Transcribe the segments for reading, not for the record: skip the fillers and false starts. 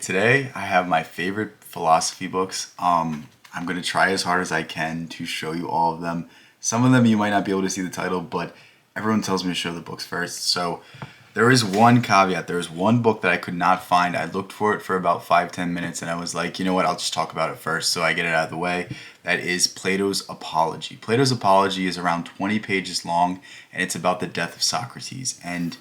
Today I have my favorite philosophy books. I'm going to try as hard as I can to show you all of them. Some of them you might not be able to see the title, but everyone tells me to show the books first. So there is one caveat. There is one book that I could not find. I looked for it for about 5-10 minutes and I was like, you know what, I'll just talk about it first so I get it out of the way. That is Plato's Apology. Plato's Apology is around 20 pages long and it's about the death of Socrates. And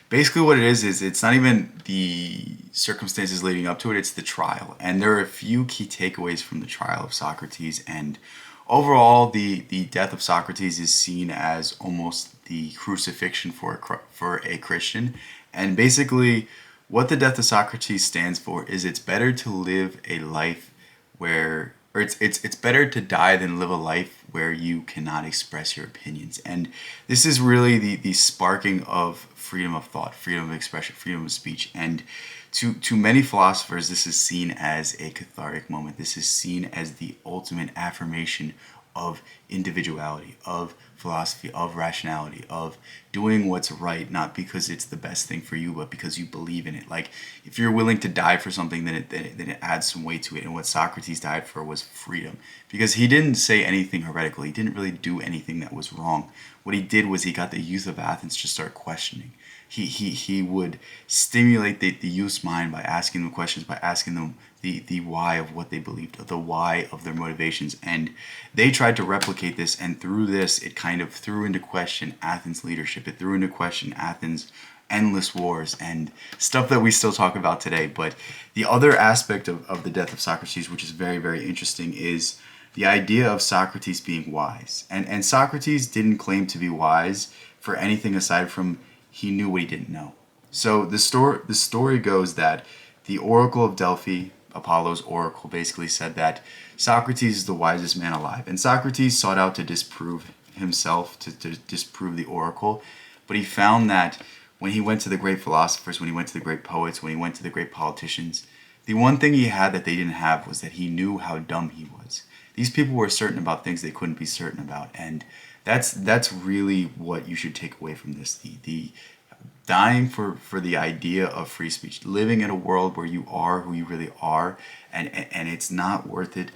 basically what it is it's not even the circumstances leading up to it, it's the trial. And there are a few key takeaways from the trial of Socrates. And overall, the death of Socrates is seen as almost the crucifixion for a Christian. And basically, what the death of Socrates stands for is it's better to live a life where, or it's better to die than live a life where you cannot express your opinions. And this is really the sparking of freedom of thought, freedom of expression, freedom of speech. And to many philosophers, this is seen as a cathartic moment. This is seen as the ultimate affirmation of individuality, of philosophy, of rationality, of doing what's right, not because it's the best thing for you, but because you believe in it. Like, if you're willing to die for something, then it adds some weight to it. And what Socrates died for was freedom, because he didn't say anything heretical. He didn't really do anything that was wrong. What he did was he got the youth of Athens to start questioning. He would stimulate the youth's mind by asking them questions, by asking them the why of what they believed, the why of their motivations. And they tried to replicate this, and through this, it kind of threw into question Athens' leadership. It threw into question Athens' endless wars and stuff that we still talk about today. But the other aspect of the death of Socrates, which is very, very interesting, is the idea of Socrates being wise. And Socrates didn't claim to be wise for anything aside from he knew what he didn't know. So the story goes that the Oracle of Delphi, Apollo's oracle, basically said that Socrates is the wisest man alive. And Socrates sought out to disprove himself, to disprove the oracle. But he found that when he went to the great philosophers, when he went to the great poets, when he went to the great politicians, the one thing he had that they didn't have was that he knew how dumb he was. These people were certain about things they couldn't be certain about. And that's really what you should take away from this. The dying for the idea of free speech, living in a world where you are who you really are, and it's not worth it.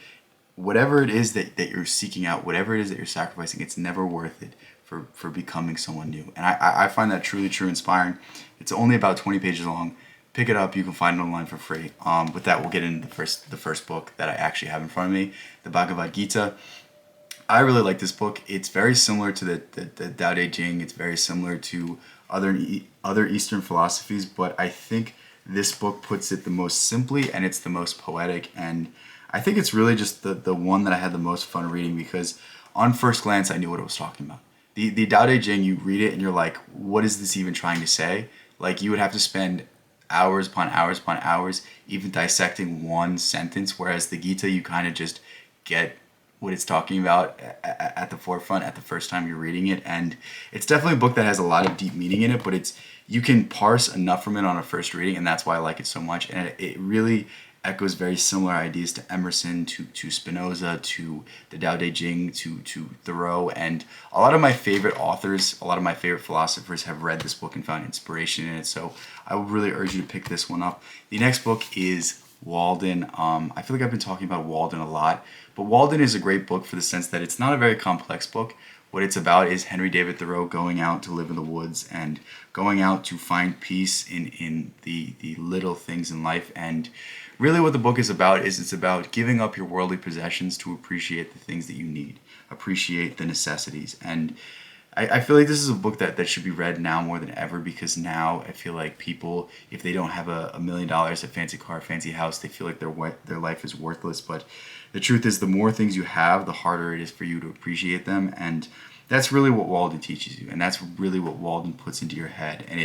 Whatever it is that you're seeking out, whatever it is that you're sacrificing, it's never worth it for becoming someone new. And I find that truly, truly inspiring. It's only about 20 pages long. Pick it up. You can find it online for free. With that, we'll get into the first book that I actually have in front of me, the Bhagavad Gita. I really like this book. It's very similar to the Tao Te Ching. It's very similar to other Eastern philosophies, but I think this book puts it the most simply, and it's the most poetic. And I think it's really just the one that I had the most fun reading, because on first glance I knew what it was talking about. The Tao Te Ching, you read it and you're like, what is this even trying to say? Like, you would have to spend hours upon hours upon hours even dissecting one sentence, whereas the Gita, you kind of just get what it's talking about at the forefront at the first time you're reading it. And it's definitely a book that has a lot of deep meaning in it, but you can parse enough from it on a first reading, and that's why I like it so much. And it really echoes very similar ideas to Emerson, to Spinoza, to the Tao Te Ching, to Thoreau. And a lot of my favorite authors, a lot of my favorite philosophers have read this book and found inspiration in it. So I would really urge you to pick this one up. The next book is Walden. I feel like I've been talking about Walden a lot, but Walden is a great book for the sense that it's not a very complex book. What it's about is Henry David Thoreau going out to live in the woods and going out to find peace in the little things in life. And really what the book is about is it's about giving up your worldly possessions to appreciate the things that you need, appreciate the necessities. And I feel like this is a book that should be read now more than ever, because now I feel like people, if they don't have $1 million, a fancy car, a fancy house, they feel like their life is worthless. But the truth is, the more things you have, the harder it is for you to appreciate them. And that's really what Walden teaches you, and that's really what Walden puts into your head. And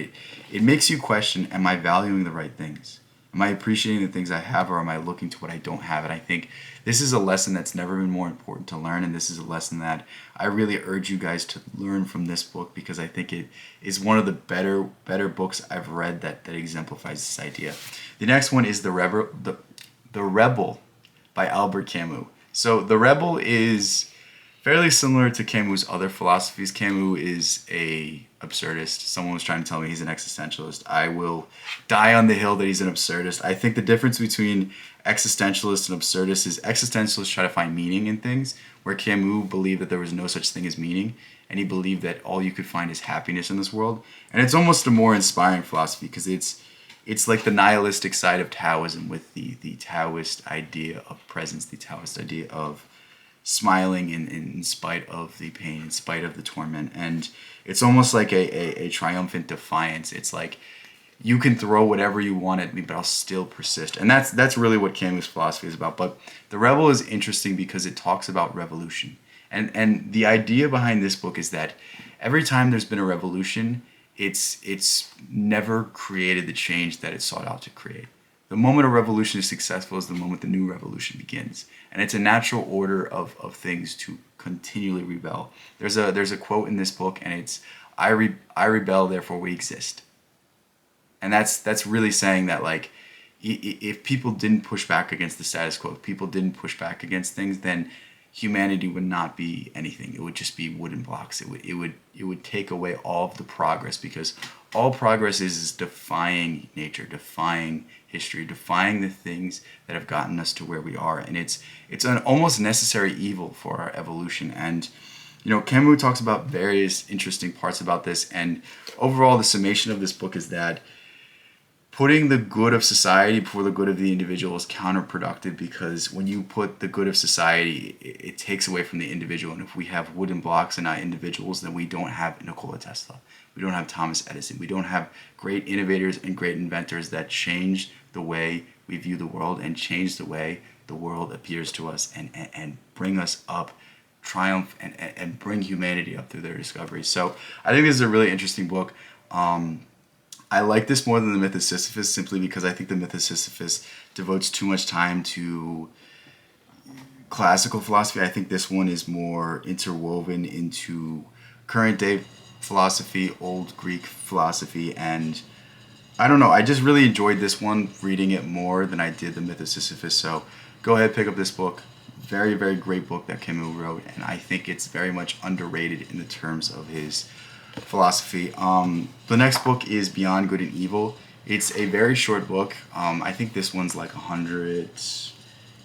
it makes you question, am I valuing the right things? Am I appreciating the things I have, or am I looking to what I don't have? And I think this is a lesson that's never been more important to learn, and this is a lesson that I really urge you guys to learn from this book, because I think it is one of the better books I've read that exemplifies this idea. The next one is The Rebel by Albert Camus. So The Rebel is fairly similar to Camus' other philosophies. Camus is a absurdist. Someone was trying to tell me he's an existentialist. I will die on the hill that he's an absurdist. I think the difference between existentialist and absurdist is existentialists try to find meaning in things, where Camus believed that there was no such thing as meaning, and he believed that all you could find is happiness in this world. And it's almost a more inspiring philosophy because it's like the nihilistic side of Taoism with the Taoist idea of presence, the Taoist idea of smiling in spite of the pain, in spite of the torment. And it's almost like a triumphant defiance. It's like, you can throw whatever you want at me, but I'll still persist. And that's really what Camus' philosophy is about. But The Rebel is interesting because it talks about revolution. And the idea behind this book is that every time there's been a revolution, it's never created the change that it sought out to create. The moment a revolution is successful is the moment the new revolution begins. And it's a natural order of things to continually rebel. There's a quote in this book, and it's, I rebel, therefore we exist. And that's really saying that, like, if people didn't push back against the status quo, if people didn't push back against things, then humanity would not be anything. It would just be wooden blocks. It would take away all of the progress, because all progress is defying nature, defying history, defying the things that have gotten us to where we are. And it's an almost necessary evil for our evolution. And Camus talks about various interesting parts about this. And overall, the summation of this book is that putting the good of society before the good of the individual is counterproductive, because when you put the good of society, it takes away from the individual. And if we have wooden blocks and not individuals, then we don't have Nikola Tesla. We don't have Thomas Edison. We don't have great innovators and great inventors that change the way we view the world and change the way the world appears to us, and bring us up, triumph, and bring humanity up through their discoveries. So I think this is a really interesting book. I like this more than the Myth of Sisyphus, simply because I think the Myth of Sisyphus devotes too much time to classical philosophy. I think this one is more interwoven into current day philosophy, old Greek philosophy, and I don't know, I just really enjoyed this one, reading it more than I did the Myth of Sisyphus. So go ahead, pick up this book. Very, very great book that Camus wrote, and I think it's very much underrated in the terms of his philosophy. The next book is Beyond Good and Evil. It's a very short book. I think this one's like 100.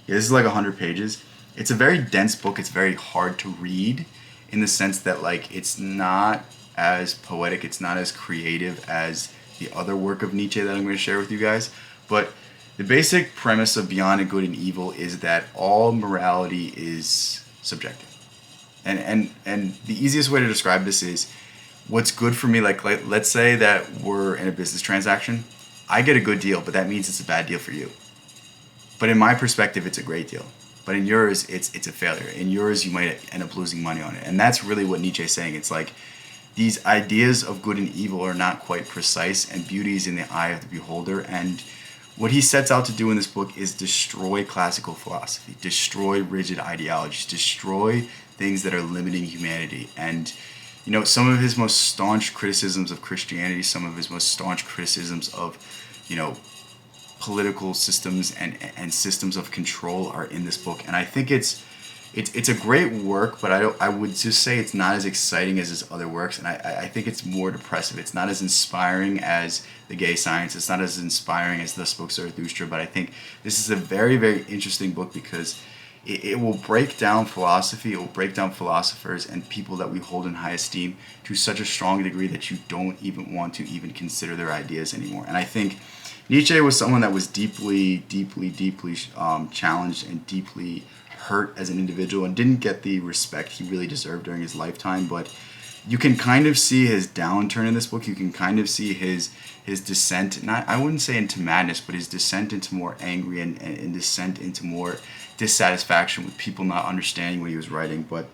Yeah, this is like 100 pages. It's a very dense book. It's very hard to read, in the sense that, like, it's not as poetic, it's not as creative as the other work of Nietzsche that I'm going to share with you guys. But the basic premise of Beyond Good and Evil is that all morality is subjective. And the easiest way to describe this is, what's good for me, like let's say that we're in a business transaction. I get a good deal, but that means it's a bad deal for you. But in my perspective, it's a great deal. But in yours, it's a failure. In yours, you might end up losing money on it. And that's really what Nietzsche is saying. It's like, these ideas of good and evil are not quite precise, and beauty is in the eye of the beholder. And what he sets out to do in this book is destroy classical philosophy, destroy rigid ideologies, destroy things that are limiting humanity. And some of his most staunch criticisms of Christianity, some of his most staunch criticisms of, political systems and systems of control are in this book. And I think it's a great work, but I would just say it's not as exciting as his other works. And I think it's more depressive. It's not as inspiring as The Gay Science. It's not as inspiring as Thus Spoke Zarathustra. But I think this is a very, very interesting book, because it will break down philosophy, it will break down philosophers and people that we hold in high esteem to such a strong degree that you don't even want to even consider their ideas anymore. And I think Nietzsche was someone that was deeply, deeply, deeply challenged and deeply hurt as an individual, and didn't get the respect he really deserved during his lifetime. But you can kind of see his downturn in this book. You can kind of see his descent, I wouldn't say into madness, but his descent into more angry and descent into more dissatisfaction with people not understanding what he was writing. But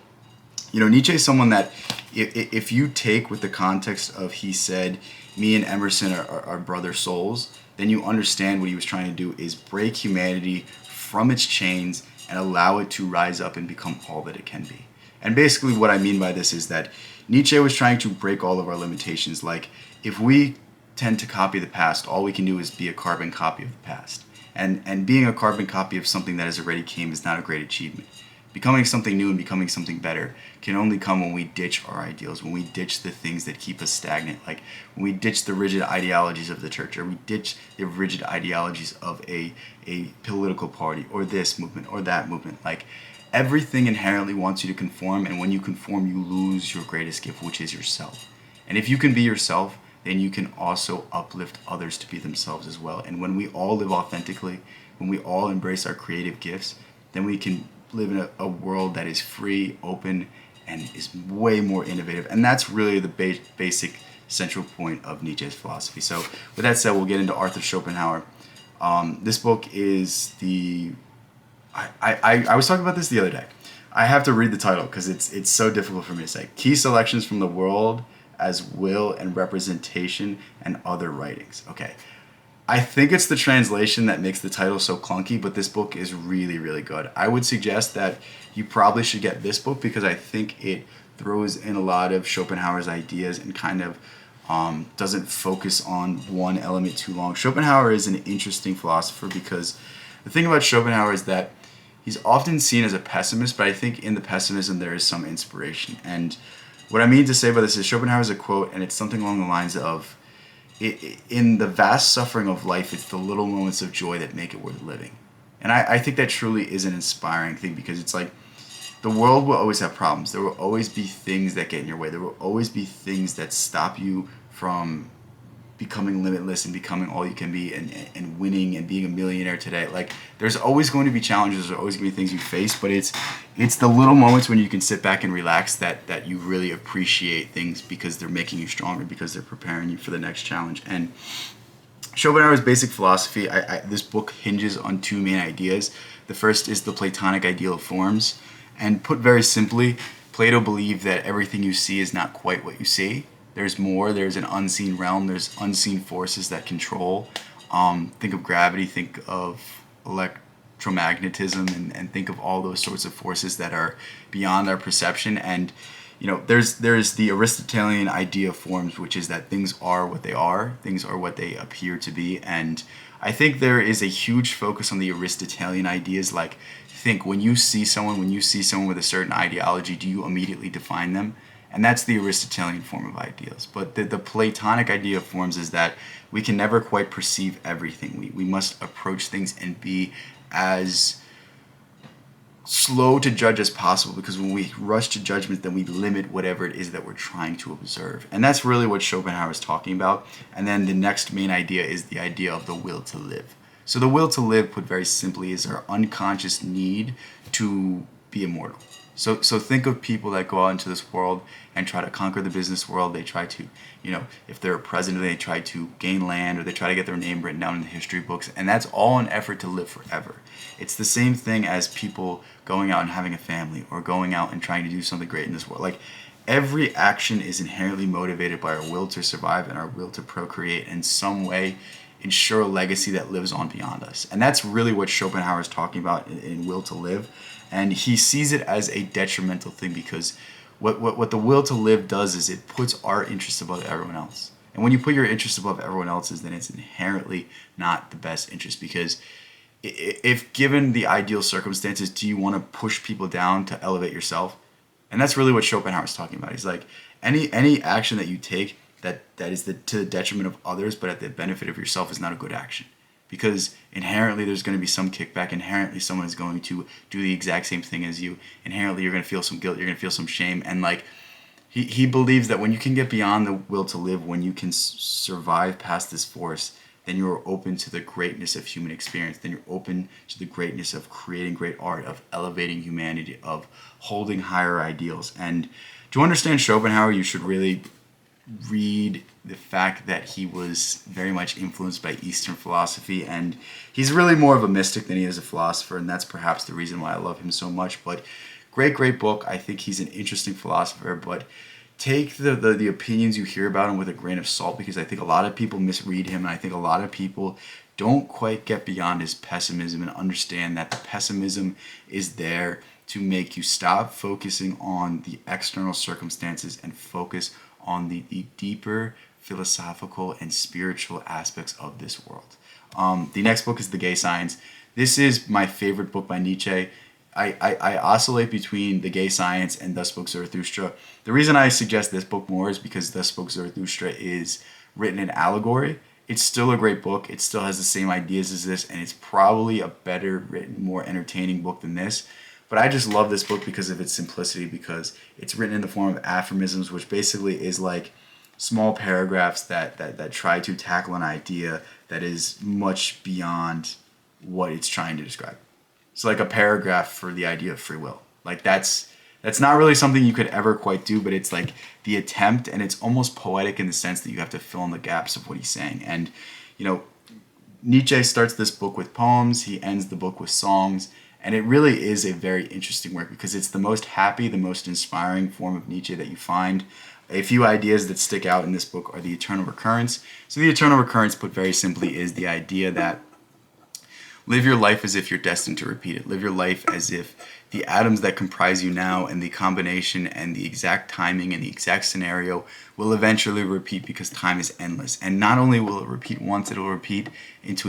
Nietzsche is someone that if you take with the context of, he said, me and Emerson are brother souls, then you understand what he was trying to do is break humanity from its chains and allow it to rise up and become all that it can be. And basically what I mean by this is that Nietzsche was trying to break all of our limitations. Like, if we tend to copy the past, all we can do is be a carbon copy of the past. And being a carbon copy of something that has already came is not a great achievement. Becoming something new and becoming something better can only come when we ditch our ideals, when we ditch the things that keep us stagnant, like when we ditch the rigid ideologies of the church, or we ditch the rigid ideologies of a political party, or this movement or that movement. Like, everything inherently wants you to conform, and when you conform, you lose your greatest gift, which is yourself. And if you can be yourself, then you can also uplift others to be themselves as well. And when we all live authentically, when we all embrace our creative gifts, then we can live in a world that is free, open, and is way more innovative. And that's really the basic central point of Nietzsche's philosophy. So with that said, we'll get into Arthur Schopenhauer. This book is I was talking about this the other day. I have to read the title because it's so difficult for me to say. Key Selections from the World as Will and Representation and Other Writings. Okay. I think it's the translation that makes the title so clunky, but this book is really, really good. I would suggest that you probably should get this book because I think it throws in a lot of Schopenhauer's ideas and kind of doesn't focus on one element too long. Schopenhauer is an interesting philosopher because the thing about Schopenhauer is that he's often seen as a pessimist, but I think in the pessimism there is some inspiration. And what I mean to say by this is Schopenhauer has a quote, and it's something along the lines of, in the vast suffering of life, it's the little moments of joy that make it worth living. And I think that truly is an inspiring thing because it's like the world will always have problems. There will always be things that get in your way. There will always be things that stop you from becoming limitless and becoming all you can be and winning and being a millionaire today. Like, there's always going to be challenges. There's always going to be things you face, but it's the little moments when you can sit back and relax that you really appreciate things because they're making you stronger, because they're preparing you for the next challenge. And Schopenhauer's basic philosophy, this book hinges on two main ideas. The first is the Platonic ideal of forms. And put very simply, Plato believed that everything you see is not quite what you see. There's more. There's an unseen realm. There's unseen forces that control. Think of gravity. Think of electromagnetism, and think of all those sorts of forces that are beyond our perception. And there's the Aristotelian idea of forms, which is that things are what they are. Things are what they appear to be. And I think there is a huge focus on the Aristotelian ideas. Like, think when you see someone with a certain ideology, do you immediately define them? And that's the Aristotelian form of ideals. But the Platonic idea of forms is that we can never quite perceive everything. We must approach things and be as slow to judge as possible, because when we rush to judgment, then we limit whatever it is that we're trying to observe. And that's really what Schopenhauer is talking about. And then the next main idea is the idea of the will to live. So the will to live, put very simply, is our unconscious need to be immortal. So think of people that go out into this world and try to conquer the business world. They try to, if they're a president, they try to gain land, or they try to get their name written down in the history books. And that's all an effort to live forever. It's the same thing as people going out and having a family, or going out and trying to do something great in this world. Like, every action is inherently motivated by our will to survive and our will to procreate in some way, ensure a legacy that lives on beyond us. And that's really what Schopenhauer is talking about in Will to Live. And he sees it as a detrimental thing, because what the will to live does is it puts our interests above everyone else. And when you put your interests above everyone else's, then it's inherently not the best interest, because if given the ideal circumstances, do you want to push people down to elevate yourself? And that's really what Schopenhauer is talking about. He's like, any action that you take that is to the detriment of others but at the benefit of yourself is not a good action. Because inherently there's going to be some kickback. Inherently someone is going to do the exact same thing as you. Inherently you're going to feel some guilt. You're going to feel some shame. And like, he believes that when you can get beyond the will to live, when you can survive past this force, then you're open to the greatness of human experience. Then you're open to the greatness of creating great art, of elevating humanity, of holding higher ideals. And to understand Schopenhauer, you should really read the fact that he was very much influenced by Eastern philosophy, and he's really more of a mystic than he is a philosopher, and that's perhaps the reason why I love him so much. But great book. I think he's an interesting philosopher, but take the opinions you hear about him with a grain of salt, because I think a lot of people misread him, and I think a lot of people don't quite get beyond his pessimism and understand that the pessimism is there to make you stop focusing on the external circumstances and focus on the deeper philosophical and spiritual aspects of this world. The next book is The Gay Science. This is my favorite book by Nietzsche. I oscillate between The Gay Science and Thus Spoke Zarathustra. The reason I suggest this book more is because Thus Spoke Zarathustra is written in allegory. It's still a great book. It still has the same ideas as this, and it's probably a better written, more entertaining book than this. But I just love this book because of its simplicity, because it's written in the form of aphorisms, which basically is like small paragraphs that try to tackle an idea that is much beyond what it's trying to describe. It's like a paragraph for the idea of free will. Like that's not really something you could ever quite do, but it's like the attempt, and it's almost poetic in the sense that you have to fill in the gaps of what he's saying. And Nietzsche starts this book with poems, he ends the book with songs, and it really is a very interesting work because it's the most happy, the most inspiring form of Nietzsche that you find. A few ideas that stick out in this book are the eternal recurrence. So the eternal recurrence, put very simply, is the idea that live your life as if you're destined to repeat it. Live your life as if the atoms that comprise you now and the combination and the exact timing and the exact scenario will eventually repeat because time is endless. And not only will it repeat once, it will repeat into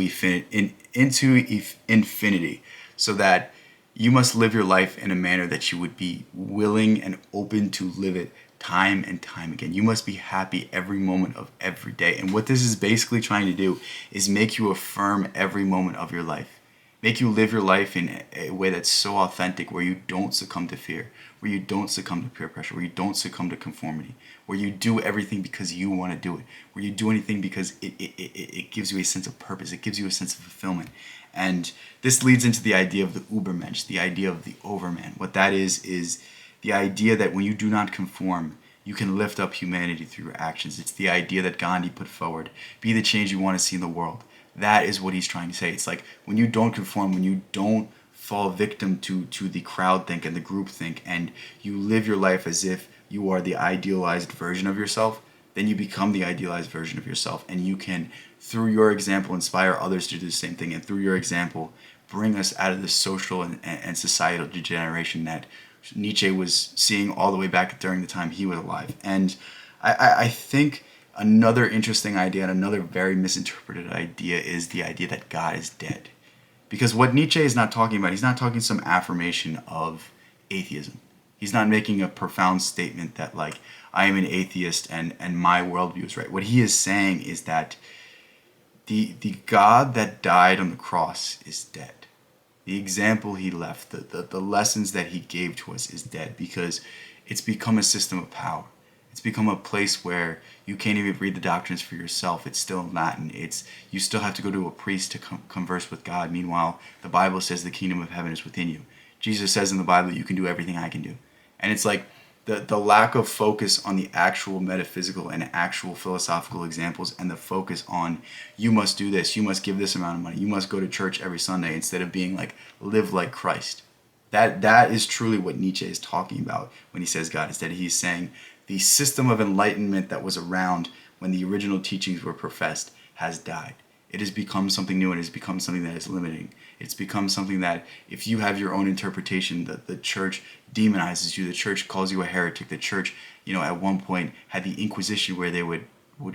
infinity. So that you must live your life in a manner that you would be willing and open to live it time and time again. You must be happy every moment of every day. And what this is basically trying to do is make you affirm every moment of your life. Make you live your life in a way that's so authentic, where you don't succumb to fear, where you don't succumb to peer pressure, where you don't succumb to conformity, where you do everything because you want to do it, where you do anything because it gives you a sense of purpose, it gives you a sense of fulfillment. And this leads into the idea of the Übermensch, the idea of the overman. What that is the idea that when you do not conform, you can lift up humanity through your actions. It's the idea that Gandhi put forward. Be the change you want to see in the world. That is what he's trying to say. It's like when you don't conform, when you don't fall victim to the crowd think and the group think, and you live your life as if you are the idealized version of yourself, then you become the idealized version of yourself, and you can, through your example, inspire others to do the same thing, and through your example, bring us out of the social and societal degeneration that Nietzsche was seeing all the way back during the time he was alive. And I think another interesting idea and another very misinterpreted idea is the idea that God is dead. Because what Nietzsche is not talking about, he's not talking some affirmation of atheism. He's not making a profound statement that, like, I am an atheist and my worldview is right. What he is saying is that the God that died on the cross is dead. The example he left, the lessons that he gave to us is dead, because it's become a system of power. It's become a place where you can't even read the doctrines for yourself. It's still in Latin. You still have to go to a priest to converse with God. Meanwhile, the Bible says the kingdom of heaven is within you. Jesus says in the Bible, you can do everything I can do. And it's like the lack of focus on the actual metaphysical and actual philosophical examples, and the focus on you must do this, you must give this amount of money, you must go to church every Sunday, instead of being like, live like Christ. That is truly what Nietzsche is talking about when he says God is dead. He's saying the system of enlightenment that was around when the original teachings were professed has died. It has become something new, and it has become something that is limiting. It's become something that if you have your own interpretation, the church demonizes you. The church calls you a heretic. The church, at one point had the Inquisition where they would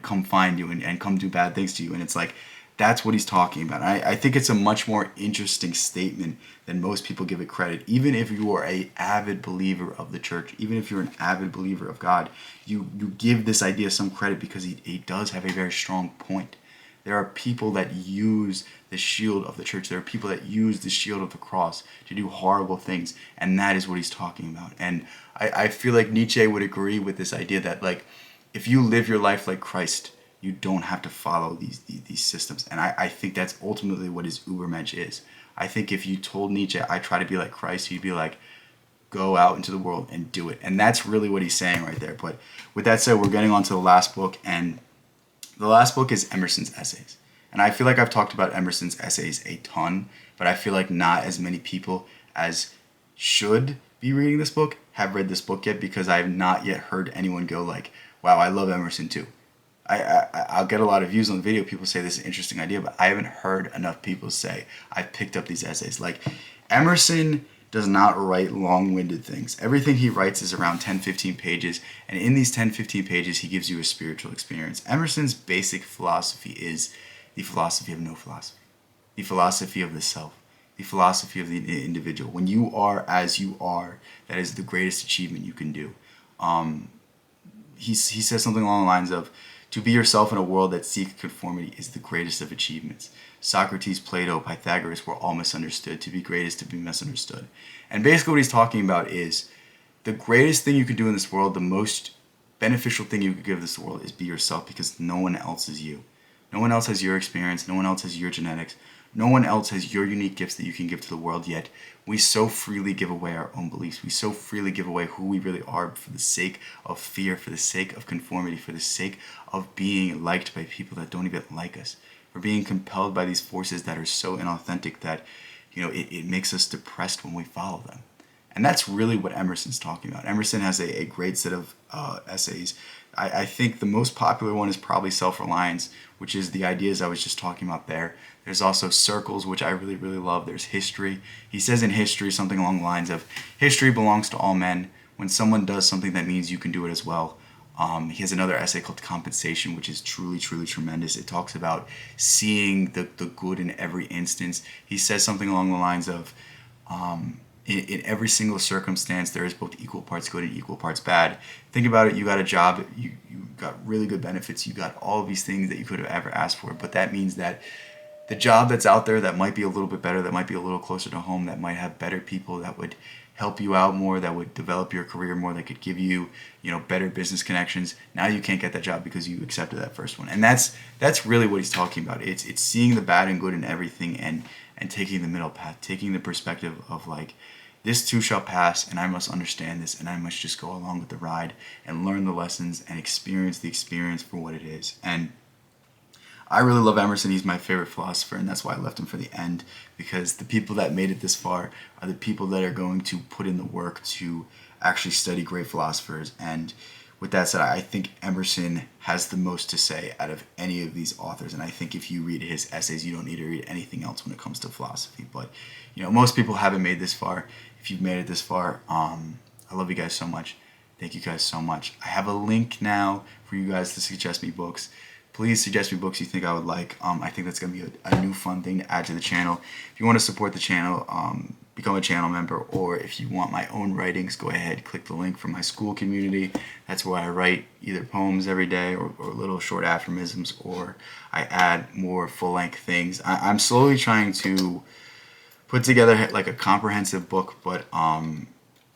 come find you and come do bad things to you. And it's like, that's what he's talking about. I think it's a much more interesting statement than most people give it credit. Even if you are an avid believer of the church, even if you're an avid believer of God, you give this idea some credit because he does have a very strong point. There are people that use the shield of the church. There are people that use the shield of the cross to do horrible things. And that is what he's talking about. And I feel like Nietzsche would agree with this idea that, like, if you live your life like Christ, you don't have to follow these systems. And I think that's ultimately what his Übermensch is. I think if you told Nietzsche, I try to be like Christ, he'd be like, go out into the world and do it. And that's really what he's saying right there. But with that said, we're getting on to the last book. And the last book is Emerson's Essays. And I feel like I've talked about Emerson's Essays a ton, but I feel like not as many people as should be reading this book have read this book yet, because I have not yet heard anyone go like, wow, I love Emerson too. I'll get a lot of views on the video. People say this is an interesting idea, but I haven't heard enough people say I've picked up these essays. Like, Emerson does not write long-winded things. Everything he writes is around 10-15 pages, and in these 10-15 pages he gives you a spiritual experience. Emerson's basic philosophy is the philosophy of no philosophy, the philosophy of the self, the philosophy of the individual. When you are as you are, that is the greatest achievement you can do. He says something along the lines of, to be yourself in a world that seeks conformity is the greatest of achievements. Socrates, Plato, Pythagoras were all misunderstood. To be great is to be misunderstood. And basically what he's talking about is the greatest thing you can do in this world, the most beneficial thing you could give this world is be yourself, because no one else is you. No one else has your experience. No one else has your genetics. No one else has your unique gifts that you can give to the world, yet we so freely give away our own beliefs. We so freely give away who we really are for the sake of fear, for the sake of conformity, for the sake of being liked by people that don't even like us. We're being compelled by these forces that are so inauthentic that, it makes us depressed when we follow them. And that's really what Emerson's talking about. Emerson has a great set of essays. I think the most popular one is probably Self-Reliance, which is the ideas I was just talking about there. There's also Circles, which I really, really love. There's History. He says in History something along the lines of, history belongs to all men. When someone does something, that means you can do it as well. He has another essay called Compensation, which is truly, truly tremendous. It talks about seeing the good in every instance. He says something along the lines of, in every single circumstance, there is both equal parts good and equal parts bad. Think about it. You got a job. You got really good benefits. You got all of these things that you could have ever asked for. But that means that the job that's out there that might be a little bit better, that might be a little closer to home, that might have better people, that would help you out more, that would develop your career more, that could give you, better business connections. Now you can't get that job because you accepted that first one. And that's really what he's talking about. It's seeing the bad and good in everything, and taking the middle path, taking the perspective of like, this too shall pass, and I must understand this, and I must just go along with the ride and learn the lessons and experience the experience for what it is. And I really love Emerson. He's my favorite philosopher, and that's why I left him for the end, because the people that made it this far are the people that are going to put in the work to actually study great philosophers. And with that said, I think Emerson has the most to say out of any of these authors, and I think if you read his essays, you don't need to read anything else when it comes to philosophy. But most people haven't made this far. If you've made it this far, I love you guys so much. Thank you guys so much. I have a link now for you guys to suggest me books. Please suggest me books you think I would like. I think that's going to be a new fun thing to add to the channel. If you want to support the channel, become a channel member, or if you want my own writings, go ahead, click the link for my school community. That's where I write either poems every day or little short aphorisms, or I add more full-length things. I'm slowly trying to put together like a comprehensive book, but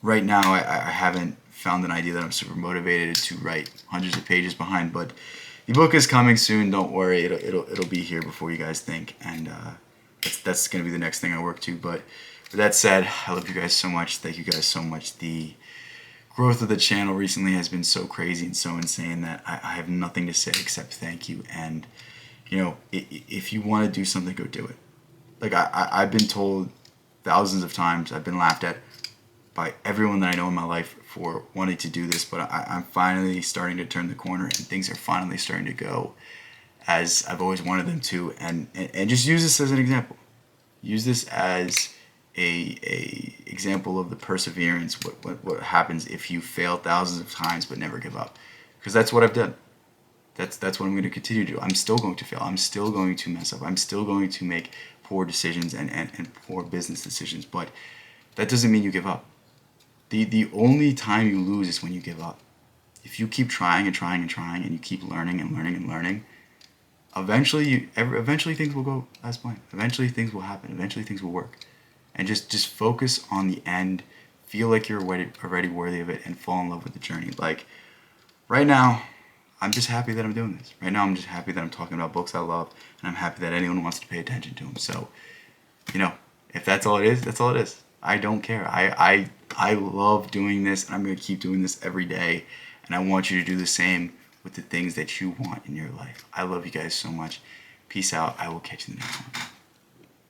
right now I haven't found an idea that I'm super motivated to write hundreds of pages behind, but the book is coming soon. Don't worry, it'll be here before you guys think, and that's gonna be the next thing I work to. But with that said, I love you guys so much. Thank you guys so much. The growth of the channel recently has been so crazy and so insane that I have nothing to say except thank you. And if you want to do something, go do it. Like I've been told thousands of times, I've been laughed at by everyone that I know in my life for wanting to do this, but I'm finally starting to turn the corner, and things are finally starting to go as I've always wanted them to. And just use this as an example. Use this as a example of the perseverance, what happens if you fail thousands of times but never give up. Because that's what I've done. That's what I'm going to continue to do. I'm still going to fail. I'm still going to mess up. I'm still going to make poor decisions and poor business decisions, but that doesn't mean you give up. The only time you lose is when you give up. If you keep trying and trying and trying, and you keep learning and learning and learning, eventually things will go as planned. Eventually things will happen. Eventually things will work. And just focus on the end. Feel like you're already worthy of it, and fall in love with the journey. Like right now, I'm just happy that I'm doing this. Right now, I'm just happy that I'm talking about books I love, and I'm happy that anyone wants to pay attention to them. So, if that's all it is, that's all it is. I don't care. I love doing this, and I'm going to keep doing this every day. And I want you to do the same with the things that you want in your life. I love you guys so much. Peace out. I will catch you in the next one.